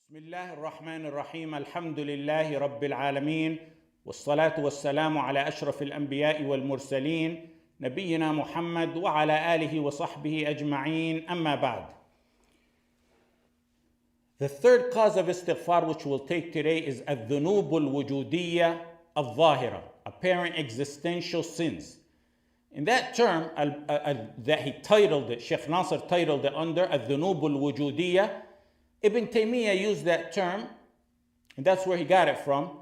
بسم الله الرحمن الرحيم الحمد لله رب العالمين والصلاة والسلام على أشرف الأنبياء والمرسلين نبينا محمد وعلى آله وصحبه أجمعين أما بعد. The third cause of istighfar which we'll take today is الذنوب الوجودية الظاهرة, apparent existential sins. In that term that he titled it, Sheikh Nasr titled it under الذنوب الوجودية, Ibn Taymiyyah used that term, and that's where he got it from.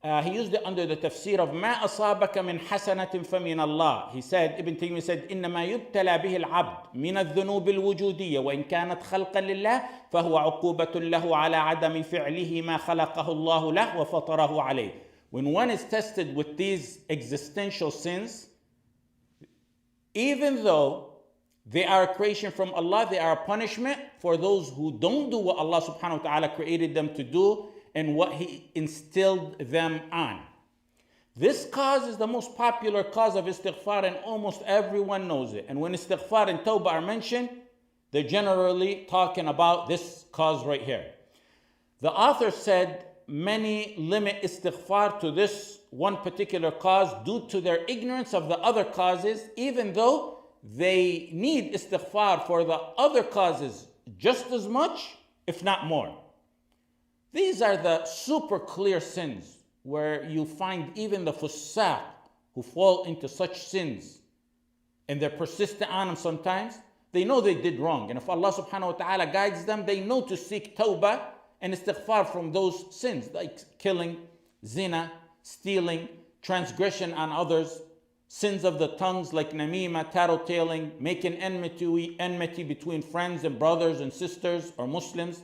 He used it under the tafsir of ما أصابك من حسنة فمن الله. He said, Ibn Taymiyyah said, إنما يبتلى به العبد من الذنوب الوجودية وإن كانت خلقا لله فهو عقوبة له على عدم فعله ما خلقه الله له وفطره عليه. When one is tested with these existential sins, even though they are a creation from Allah, they are a punishment for those who don't do what Allah subhanahu wa ta'ala created them to do and what He instilled them on. This cause is the most popular cause of istighfar and almost everyone knows it. And when istighfar and tawbah are mentioned, they're generally talking about this cause right here. The author said many limit istighfar to this one particular cause due to their ignorance of the other causes, even though they need istighfar for the other causes just as much, if not more. These are the super clear sins where you find even the fusaq who fall into such sins and they're persistent on them sometimes. They know they did wrong, and if Allah subhanahu wa ta'ala guides them, they know to seek tawbah and istighfar from those sins like killing, zina, stealing, transgression on others, sins of the tongues like namima, tattletaling, making enmity between friends and brothers and sisters or Muslims,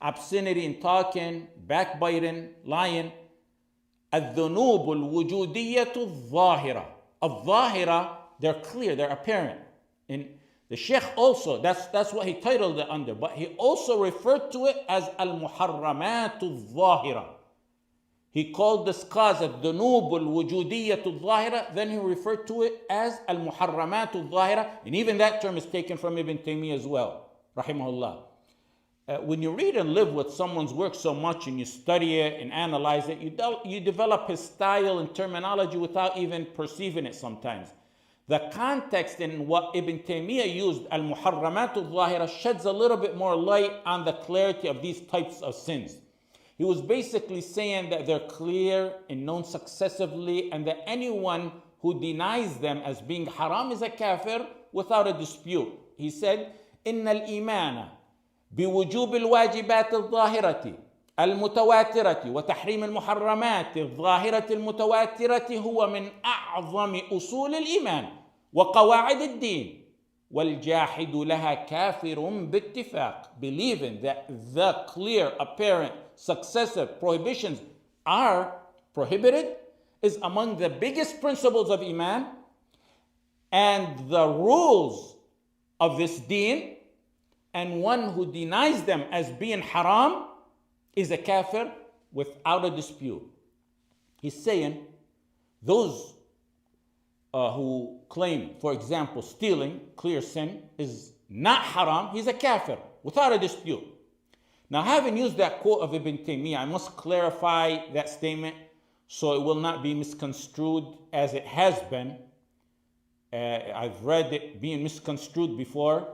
obscenity in talking, backbiting, lying. الذنوب الوجودية الظاهرة. الظاهرة, they're clear, they're apparent. And the Sheikh also, that's what he titled it under, but he also referred to it as المحرمات الظاهرة. He called this cause الذنوب الوجودية الظاهرة, then he referred to it as المحرمات الظاهرة, and even that term is taken from Ibn Taymiyyah as well, rahimahullah. When you read and live with someone's work so much and you study it and analyze it, you develop his style and terminology without even perceiving it sometimes. The context in what Ibn Taymiyyah used, al-muharramat al-zahira, sheds a little bit more light on the clarity of these types of sins. He was basically saying that they're clear and known successively, and that anyone who denies them as being haram is a kafir without a dispute. He said, إن الإيمان بوجوب الواجبات الظاهرة المتواترة وتحريم المحرمات الظاهرة المتواترة هو من أعظم أصول الإيمان وقواعد الدين والجاحد لها كافر باتفاق. Believing that the clear, apparent, successive prohibitions are prohibited is among the biggest principles of Iman and the rules of this deen, and one who denies them as being haram is a kafir without a dispute. He's saying those who claim, for example, stealing, clear sin, is not haram, he's a kafir without a dispute. Now, having used that quote of Ibn Taymiyyah, I must clarify that statement so it will not be misconstrued as it has been. I've read it being misconstrued before.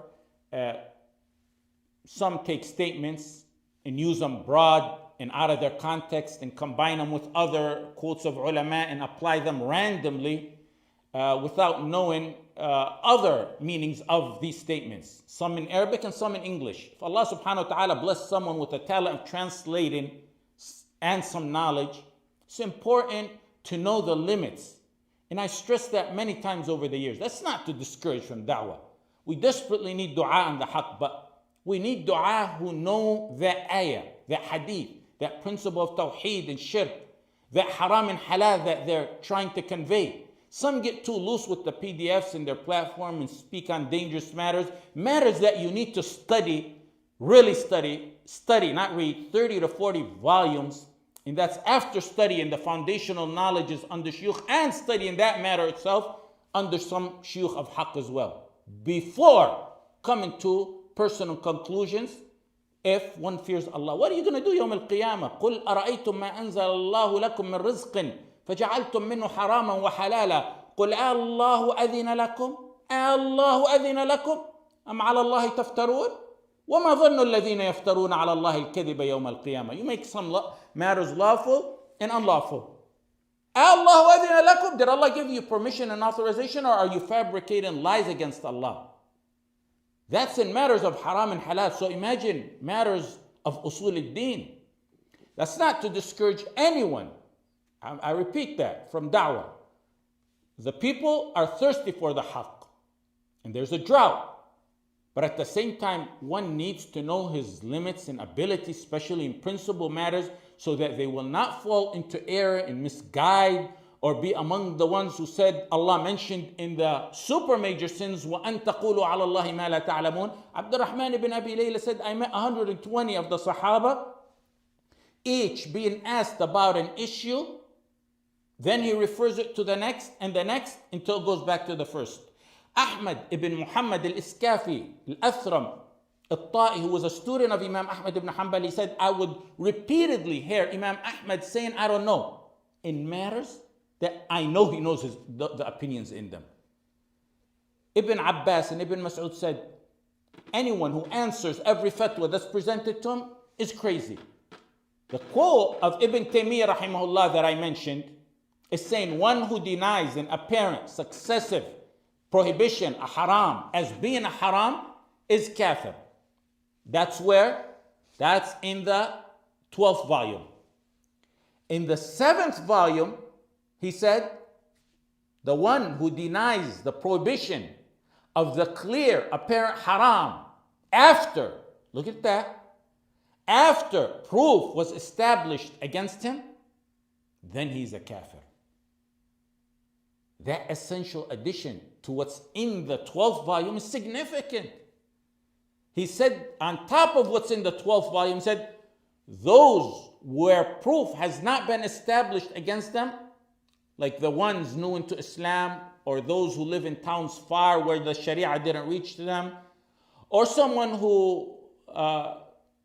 Some take statements and use them broad and out of their context and combine them with other quotes of ulama and apply them randomly without knowing other meanings of these statements, some in Arabic and some in English. If Allah subhanahu wa ta'ala bless someone with a talent of translating and some knowledge, it's important to know the limits. And I stressed that many times over the years. That's not to discourage from da'wah. We desperately need dua on the haqq, but we need dua who know that ayah, that hadith, that principle of Thauheed and Shirk, that haram and halal that they're trying to convey. Some get too loose with the PDFs in their platform and speak on dangerous matters that you need to study, really study, not read 30 to 40 volumes. And that's after studying the foundational knowledges under Sheikh and studying that matter itself under some Sheikh of Haqq as well, before coming to personal conclusions if one fears Allah. What are you going to do يوم القيامة? قل أرأيتم ما أنزل الله لكم من رزق فجعلتم منه حراما وحلالا قل الله أذن لكم الله أذن لكم أم على الله تفترون وما ظن الذين يفترون على الله الكذب يوم القيامة. You make some matters lawful and unlawful. Allah أذن لكم. Did Allah give you permission and authorization, or are you fabricating lies against Allah? That's in matters of haram and halal. So imagine matters of usul al-din. That's not to discourage anyone. I repeat that from da'wah. The people are thirsty for the haqq, and there's a drought. But at the same time, one needs to know his limits and abilities, especially in principal matters, so that they will not fall into error and misguide, or be among the ones who said, Allah mentioned in the super major sins, وَأَن تَقُولُوا عَلَى اللَّهِ مَا لَا تَعْلَمُونَ. Abdurrahman ibn Abi Layla said, I met 120 of the Sahaba, each being asked about an issue, then he refers it to the next and the next until it goes back to the first. Ahmed ibn Muhammad al-Iskafi, al-Athram, al-Ta'i, who was a student of Imam Ahmed ibn Hanbal, he said, I would repeatedly hear Imam Ahmed saying, I don't know, in matters that I know he knows the opinions in them. Ibn Abbas and Ibn Mas'ud said, anyone who answers every fatwa that's presented to him is crazy. The quote of Ibn Taymiyyah rahimahullah that I mentioned is saying, one who denies an apparent successive prohibition, a haram, as being a haram, is kafir. That's in the 12th volume. In the 7th volume, he said, the one who denies the prohibition of the clear apparent haram after, look at that, after proof was established against him, then he's a kafir. That essential addition to what's in the 12th volume is significant. He said, on top of what's in the 12th volume, he said, those where proof has not been established against them, like the ones new into Islam, or those who live in towns far where the Sharia didn't reach to them, or someone who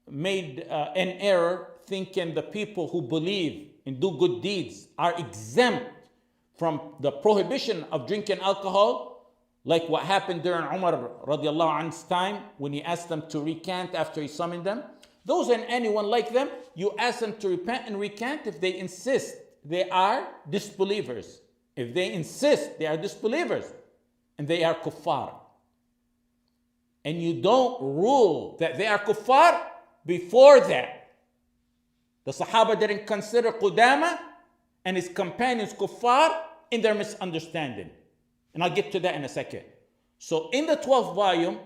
made an error thinking the people who believe and do good deeds are exempt from the prohibition of drinking alcohol, like what happened during Umar radiallahu anhu's time when he asked them to recant after he summoned them. Those and anyone like them, you ask them to repent and recant. If they insist, they are disbelievers. If they insist, they are disbelievers, and they are kuffar. And you don't rule that they are kuffar before that. The Sahaba didn't consider Qudama and his companions kuffar in their misunderstanding. And I'll get to that in a second. So in the 12th volume,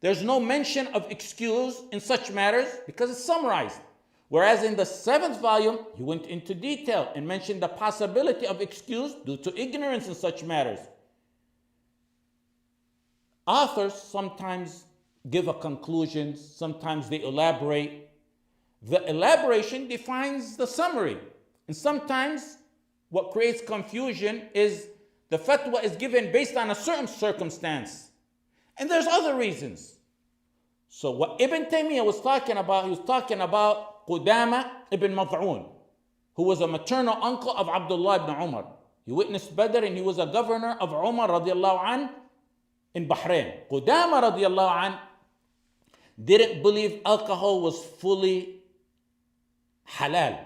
there's no mention of excuse in such matters because it's summarized. Whereas in the 7th volume, he went into detail and mentioned the possibility of excuse due to ignorance in such matters. Authors sometimes give a conclusion, sometimes they elaborate. The elaboration defines the summary. And sometimes what creates confusion is the fatwa is given based on a certain circumstance. And there's other reasons. So what Ibn Taymiyyah was talking about, he was talking about Qudama ibn Mad'un, who was a maternal uncle of Abdullah ibn Umar. He witnessed Badr and he was a governor of Umar radiallahu an in Bahrain. Qudama radiallahu an didn't believe alcohol was fully halal,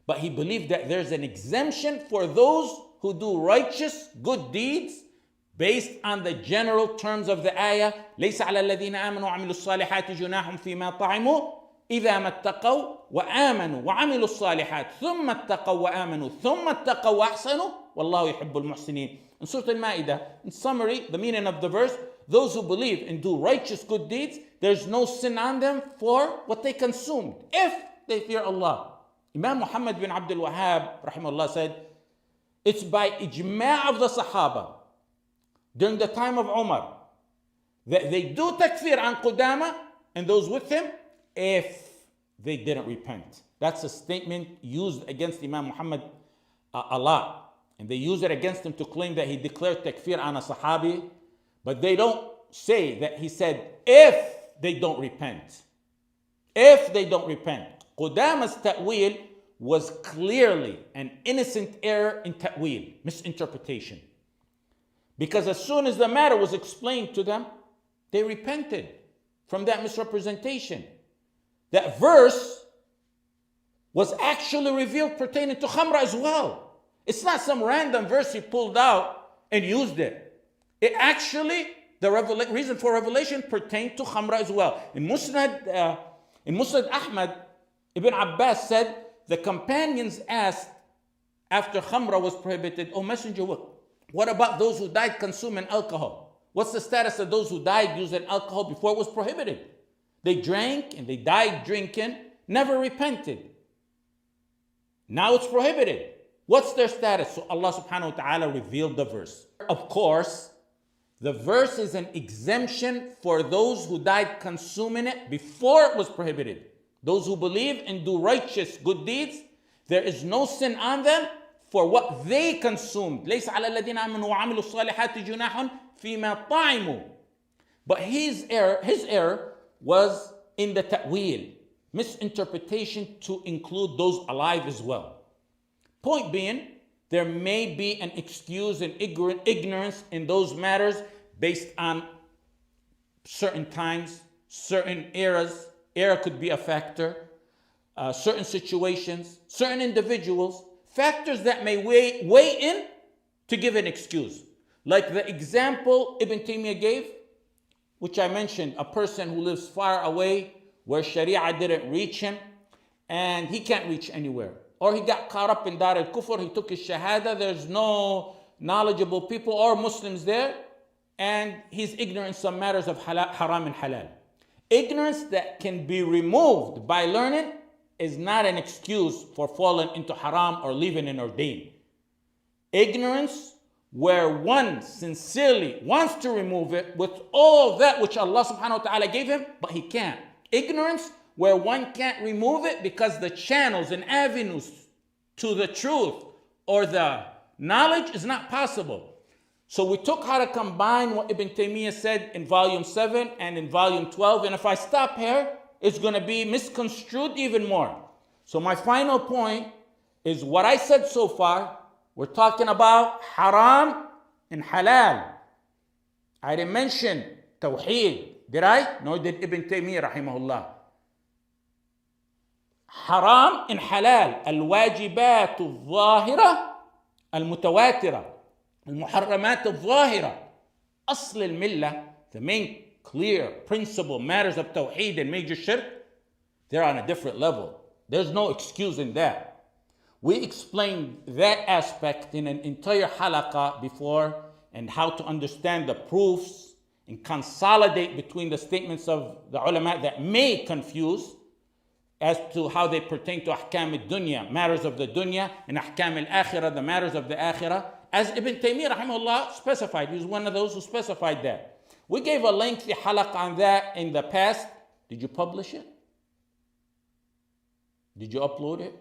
but he believed that there's an exemption for those who do righteous good deeds based on the general terms of the ayah. ليس على الذين آمنوا وعملوا الصالحات جناح فيما طعموا إذا ما اتقوا وآمنوا وعملوا الصالحات ثم اتقوا وآمنوا ثم اتقوا وأحسنوا والله يحب المحسنين. In Surah Al-Ma'idah, in summary, the meaning of the verse, those who believe and do righteous good deeds, there's no sin on them for what they consumed, if they fear Allah. Imam Muhammad bin Abdul Wahhab, rahimahullah, said, it's by ijma' of the Sahaba during the time of Umar that they do takfir on Qudama and those with him if they didn't repent. That's a statement used against Imam Muhammad a lot. And they use it against him to claim that he declared takfir on a Sahabi, but they don't say that he said if they don't repent. if they don't repent. Qudama's ta'wil was clearly an innocent error in ta'wil, misinterpretation. Because as soon as the matter was explained to them, they repented from that misrepresentation. That verse was actually revealed pertaining to khamra as well. It's not some random verse he pulled out and used it. It actually, the reason for revelation pertained to khamra as well. In Musnad Ahmed, Ibn Abbas said, the companions asked after khamra was prohibited, "Oh Messenger, what about those who died consuming alcohol? What's the status of those who died using alcohol before it was prohibited? They drank and they died drinking, never repented. Now it's prohibited. What's their status?" So Allah subhanahu wa ta'ala revealed the verse. Of course, the verse is an exemption for those who died consuming it before it was prohibited. Those who believe and do righteous good deeds, there is no sin on them for what they consumed. لَيْسَ عَلَى الَّذِينَ آمَنُوا وَعَمِلُوا الصَّالِحَاتِ جُنَاحٌ فِيمَا طَعِمُوا. But his error was in the ta'wil, misinterpretation to include those alive as well. Point being, there may be an excuse and ignorance in those matters based on certain times, certain eras. Era could be a factor, certain situations, certain individuals, factors that may weigh in to give an excuse. Like the example Ibn Taymiyyah gave, which I mentioned, a person who lives far away where Sharia didn't reach him and he can't reach anywhere. Or he got caught up in Dar al-Kufr, he took his Shahada, there's no knowledgeable people or Muslims there, and he's ignorant in some matters of haram and halal. Ignorance that can be removed by learning is not an excuse for falling into haram or leaving an ordained. Ignorance where one sincerely wants to remove it with all that which Allah subhanahu wa ta'ala gave him, but he can't. Ignorance where one can't remove it because the channels and avenues to the truth or the knowledge is not possible. So we took how to combine what Ibn Taymiyyah said in volume 7 and in volume 12. And if I stop here, it's going to be misconstrued even more. So my final point is what I said so far. We're talking about haram and halal. I didn't mention Thauheed, did I? Nor did Ibn Taymiyyah rahimahullah. Haram and halal. Al-wajibat al-zahira al-mutawatira. المحرمات الظاهرة. أصل الملة, the main clear principle matters of Thauheed and Major Shirk, they're on a different level. There's no excuse in that. We explained that aspect in an entire halaqah before and how to understand the proofs and consolidate between the statements of the ulama that may confuse as to how they pertain to ahkam al-dunya, matters of the dunya, and ahkam al-akhirah, the matters of the akhirah. As Ibn Taymiyyah rahimahullah specified, he was one of those who specified that. We gave a lengthy halaq on that in the past. Did you publish it? Did you upload it?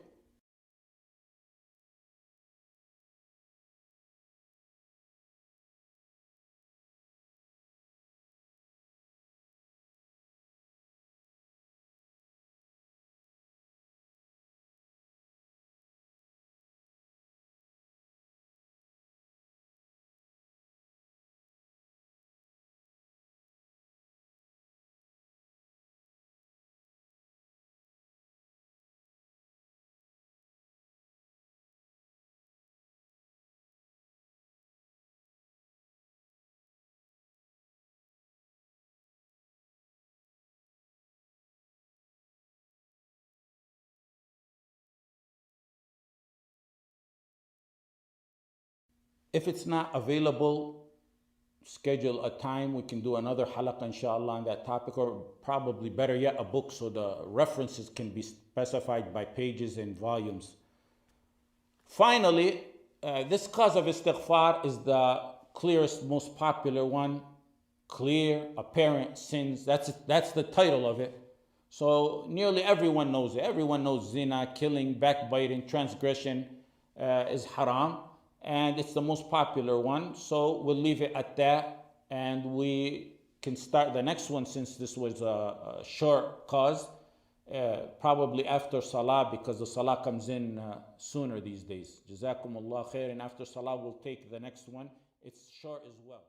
If it's not available, schedule a time. We can do another halaqah inshallah on that topic, or probably better yet, a book so the references can be specified by pages and volumes. Finally, this cause of istighfar is the clearest, most popular one. Clear, apparent sins. That's the title of it. So nearly everyone knows it. Everyone knows zina, killing, backbiting, transgression is haram. And it's the most popular one. So we'll leave it at that. And we can start the next one, since this was a short cause. probably after Salah, because the Salah comes in sooner these days. Jazakumullah khair. And after Salah, we'll take the next one. It's short as well.